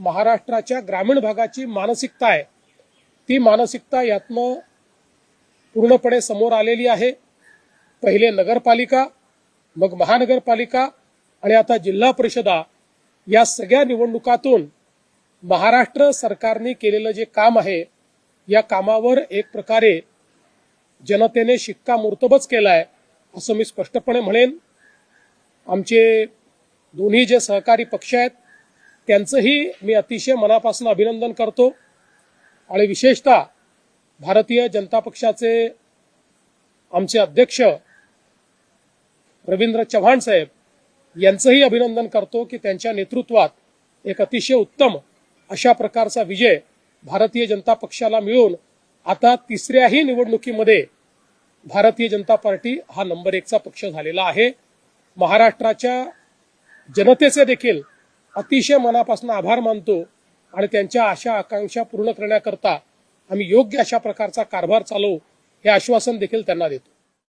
महाराष्ट्राच्या ग्रामीण भागाची मानसिकता आहे ती मानसिकता यातनं पूर्णपणे समोर आलेली आहे। पहिले नगरपालिका, मग महानगरपालिका आणि आता जिल्हा परिषदा या सगळ्या निवडणुकातून महाराष्ट्र सरकारने केलेलं जे काम आहे या कामावर एक प्रकारे जनतेने शिक्कामोर्तबच केलाय असं मी स्पष्टपणे म्हणेन। आमचे दोन्ही जे सहकारी पक्ष आहेत त्यांचंही मी अतिशय मनापासून अभिनंदन करतो आणि विशेषतः भारतीय जनता पक्षाचे आमचे अध्यक्ष रवींद्र चव्हाण साहेब यांचंही अभिनंदन करतो की त्यांच्या नेतृत्वात एक अतिशय उत्तम अशा प्रकारचा विजय भारतीय जनता पक्षाला मिळून आता तिसऱ्याही निवडणुकीमध्ये भारतीय जनता पार्टी हा नंबर 1चा पक्ष झालेला आहे। महाराष्ट्राच्या जनतेचे देखील अतिशय मनापासून आभार मानतो आणि त्यांच्या आशा आकांक्षा पूर्ण करण्याकरता आम्ही योग्य अशा प्रकारचा कारभार चालवू हे आश्वासन देखील त्यांना देतो।